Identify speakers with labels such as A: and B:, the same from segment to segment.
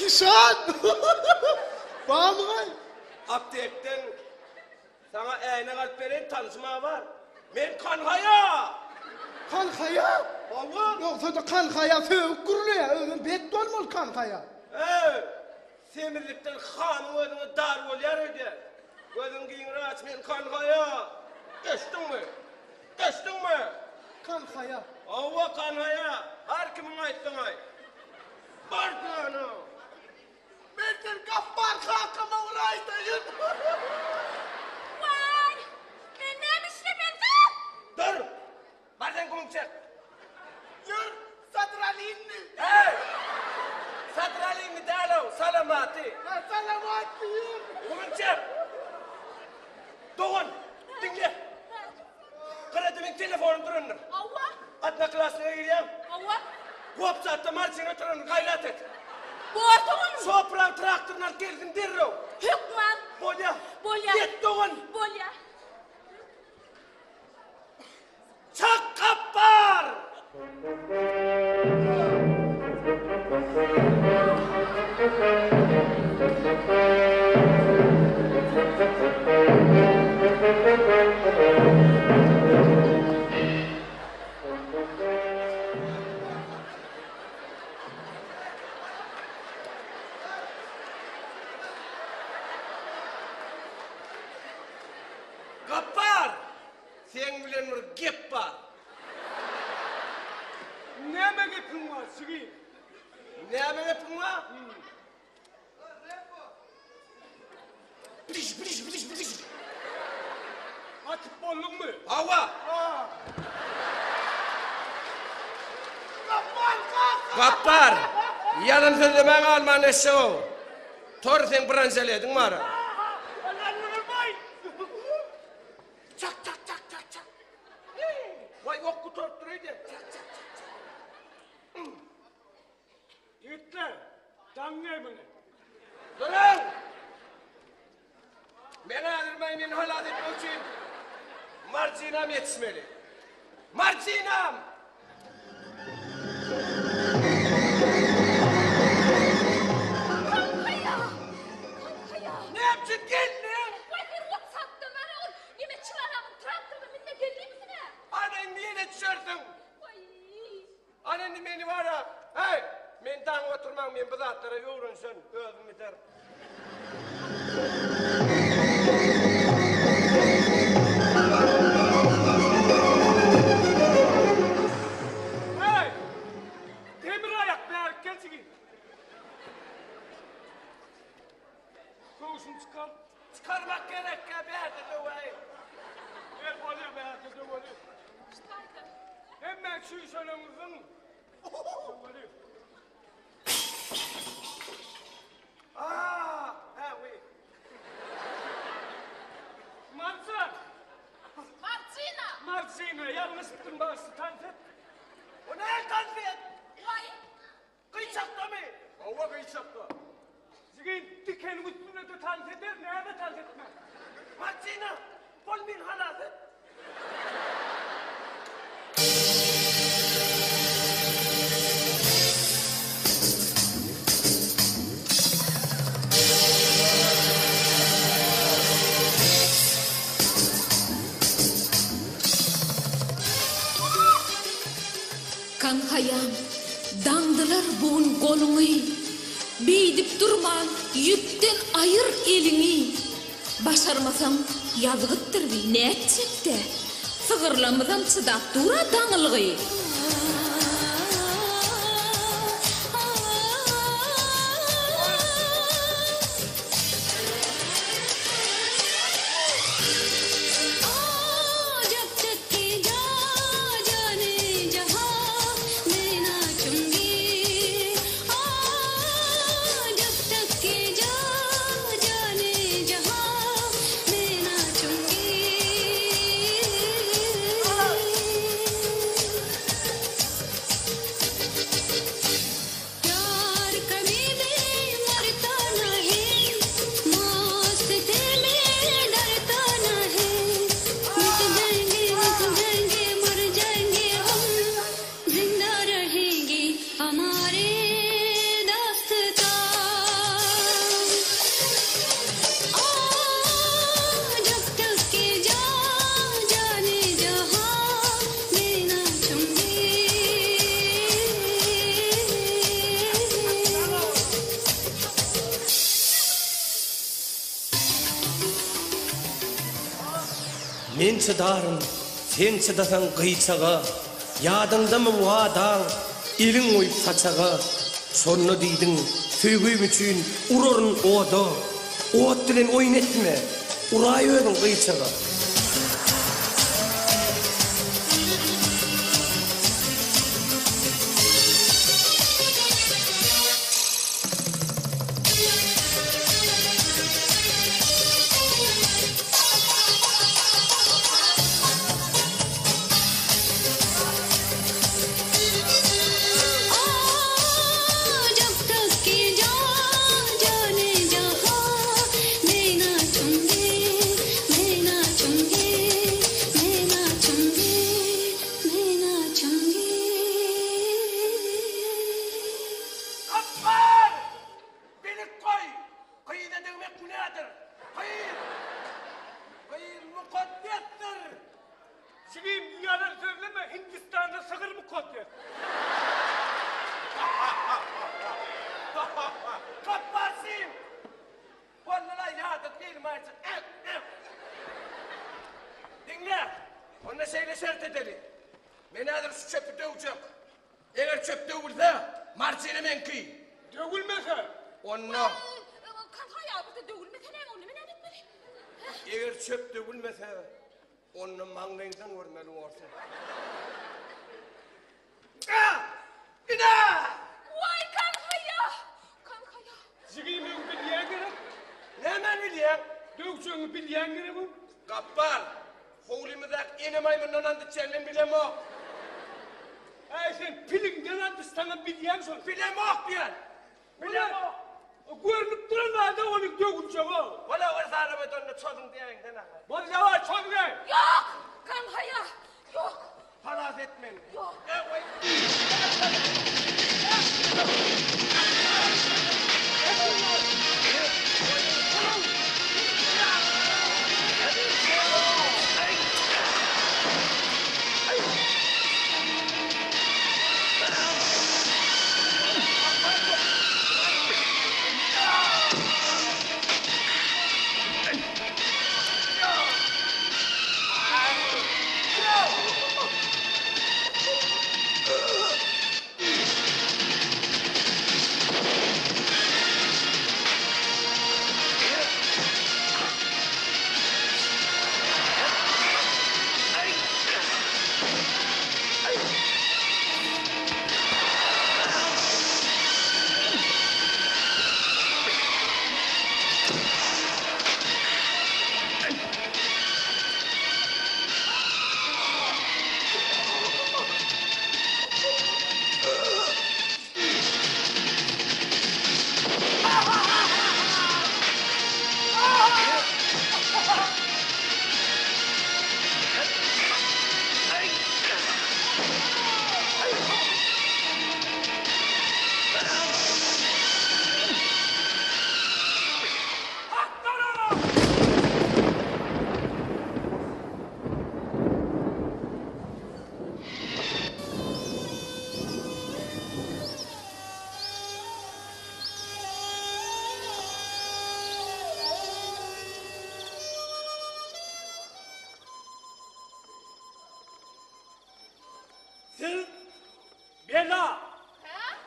A: Kişan! Bağ mı gay?
B: Aptekten sana eğne kalp veren tanışma var. Men Kankaya!
A: Kankaya?
B: Ava?
A: Yoksa da kankaya fövük kuruluyor. Öğün bet dolmalı kankaya.
B: Semirlikten hanım özüne dar olyar öde. Gözün giyin rahat men Kankaya. Geçtin mi? Geçtin mi?
A: Kankaya.
B: Ava Kankaya. Her kimin ayttın ay. Bardı ana.
A: Mertel gaffar kakama uğraydayım.
C: Vay! Ben neymiş efendim?
B: Dur! Bazen kumçak.
A: Yürü, sadralinni.
B: Hey! Satrali mi dalo, salamati.
A: Salamat yürü.
B: Kumçak. Doğun, dinle. Kredimin telefonu durundur.
C: Avva!
B: Adna klasına gireyim.
C: Avva!
B: Gop saatte marşine oturun, gayret et.
C: Borduğun!
B: Sopran traktörüne geldin dirro.
C: Hükman!
B: Bolya.
C: Bolya!
B: Yet doğun.
C: Bolya!
B: Çak kapar. Kapar. Sen bilen bir gep var.
A: Neme gepin var, sigi?
B: Ne hemen yapın var? Biliş, biliş, biliş, biliş.
A: Atıp bolluk mu?
B: Hava.
A: Gaffar kak!
B: Kapar. Yalan söylemen alman eşe o. Tor sen branşaledin mara.
A: Allah'ın vurmayın.
B: Çak çak çak çak çak. Vay okku tortturuydu. Çak çak çak çak.
A: Yiğitler, danlay beni.
B: Durun. Beni aldırmayın, beni halat etmek için. Marcinam yetişmeli. Marcinam.
C: Kankaya! Kankaya!
B: Ne yapacak geldi?
C: Vay bir WhatsApp'ta var oğlum. Yemek çıkaralım, traktörde minne geldi misin ha?
B: Annen niye ne düşerdin?
C: Vay!
B: Annen beni var ha. Hey, men tan oturmam, men bızatlara yoğurunsun. Gözüm biter.
A: Hey! Demir ayak be erken sigi. Koğuşunu çıkar.
B: Çıkarmak gerek ya, bir yerde de vay.
A: Gel oluyor be herkes de oluyor.
C: Çıkardım.
A: Hemen şu iş önümüzün. Oluyor.
B: Ha, oui.
A: Marza!
C: Marcina!
A: Marcina, yanlış bittin bağısı tanıtıp.
B: O ne kalfiyet?
C: Vay!
B: Kıyçakta mı? Ova kıyçakta.
A: Sigin dikenin üstüne de tanıt eder, nerede tanıt etmez?
B: Marcina, bol min halatı.
C: Kankayam, dangdılar buğun kolunu, beydip durman, yüpten ayır elini. Başarmasam yazgıttır bir ne edecek de, sığırlamasam çıdap dura dağılgı.
D: çıdarım, sen çıdasan kıyçağa. Yadında mı vadan, elin oyup saçağa. Sonra diydin, söygüyüm üçün urorun oda. Oğut dilen oyun etme, uray ödün kıyçağa.
B: Gaffar! Beni koy! Kıyı da demek günahdır. Kıyı! Kıyı mukaddestir.
A: Çıkayım yalan söyleme, Hindistan'da sığır mı koyuyor?
B: Gaffarsın! Vallahi yağdık değilim artık. Dinle! Onunla şeyle şart edelim. Beni alır şu çöpü dövecek. Eğer çöp dövülse, marşını men kıy.
A: Dövülmese.
B: Onunla.
C: Kanka ya bu da dövülmese ne onu ne etmeli?
B: Eğer çöp dövülmese, onun mağlayından vurmalı olsun. İna!
C: Vay kanka ya! Kanka ya!
A: Çıkayım ben bilyen gerek.
B: Ne hemen bilyen?
A: Dövüşünü bilyen gerek bu.
B: Gaffar! Hoğlimizak yeni maymundan andı çellim bilem o.
A: Ay sen pilinden Hindistan'da bilyen son.
B: Bilem o diyen. Bilem o.
A: O görünüp duran halde onu dövülecek o.
B: Valla varsa arabadan da çodun diyen dene.
A: Vallahi var çok ne?
C: Yok! Kanka ya! Yok!
B: Paraz etmen.
C: Yok!
B: Evet.
A: Sen bela.
C: Ha?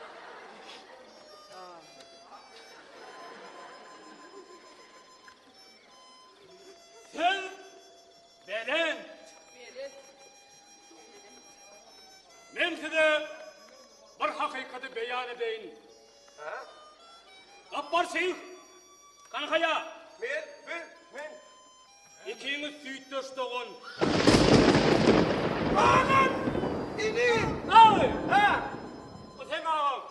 A: Sen belen.
C: Beri.
A: Men size bir hakikati beyan edeyim.
B: Ha?
A: Gaffar Şeyh, kankaya,
B: Men.
A: ikiniz süyttöştoğun.
B: Ağam! İni!
A: Ay!
B: Ha!
A: O sen ağam.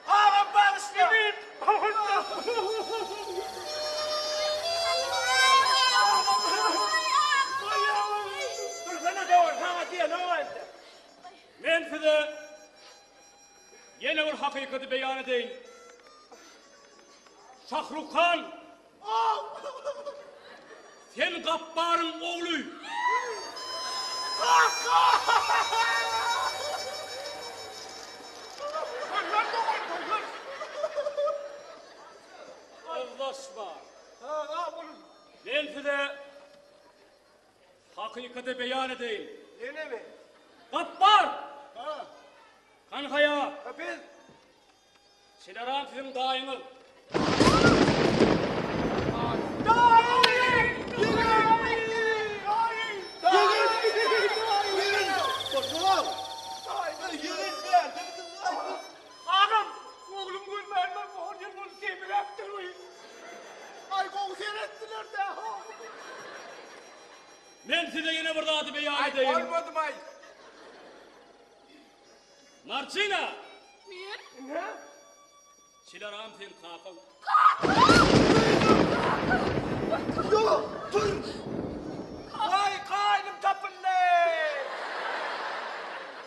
B: Ağam bağışla!
A: Evet.
B: Dur sana doğru, sana diye ne var?
A: Men size yine bir hakikati beyan edeyim. Şahrukhan, sen Gaffar'ın oğlu. Anlaşma. Ben size
E: hakikati beyan edeyim.
B: Yine mi?
E: Gappar!
B: Ha.
E: Kankaya!
B: Ha ben.
E: Sileran sizin dayınız.
A: Ağam, oğlum görmeyinler bu hocam bunu temir yaptırmayın.
B: Ay konser ettiler de.
E: Ben size yine burada adı beyan
B: Ay
E: edeyim.
B: olmadım ay.
E: Marcina!
C: Men?
B: Ne?
E: Sileran sizin kakın.
B: Yok dur. Vay kaynım tapınlı.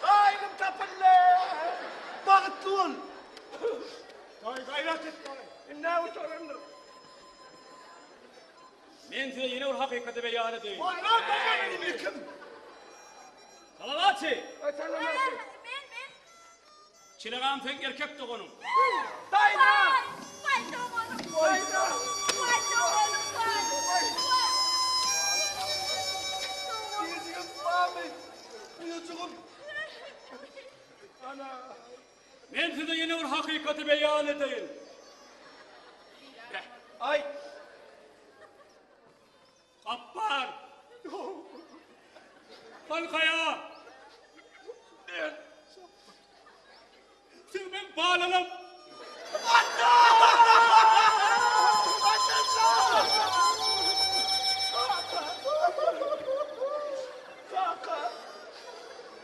B: Kaynım tapınlı. Bağıtlı ol.
A: Ay gayret et bana.
B: Ne utanırım.
E: Ben size yine bir hakikati beyan edeyim.
B: Vay lan ben benim yıkım.
E: Salavatçı!
B: Ay sen ne yapıyorsun?
C: Men.
E: Sileran sizin erkek doğunun.
B: Dayna.
C: Vay doğum.
B: Dayna.
C: Vay doğum. Vay.
B: Yüzüğüm Mahmut. Yüzüğüm. Ana.
E: Ben size yine bir hakikati beyan edeyim.
B: Ay.
E: Gappar! Kankaya! Siz ben bağlanım.
B: Kaka.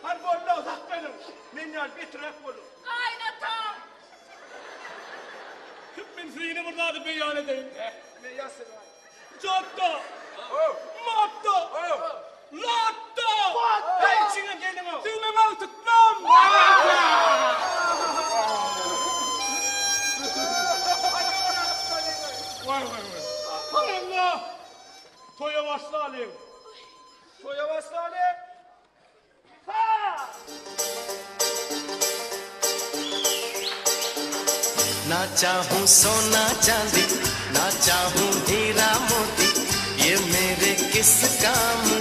B: Hani bolla uzak benim. Minyan bir trek bulun.
C: Kaynatam.
E: Ben size yine burada adı beyan edeyim.
B: Ne yasın var?
E: Giotto!
B: Oh.
E: Matto!
B: Oh.
E: Lotto!
B: Hey içine gelin o.
E: Siz ben artık nam! Vay. Allah! Toya başla alayım.
B: Soya bastane. Ha!
F: ना चाहूं सोना चांदी ना चाहूं हीरा मोती ये मेरे किस काम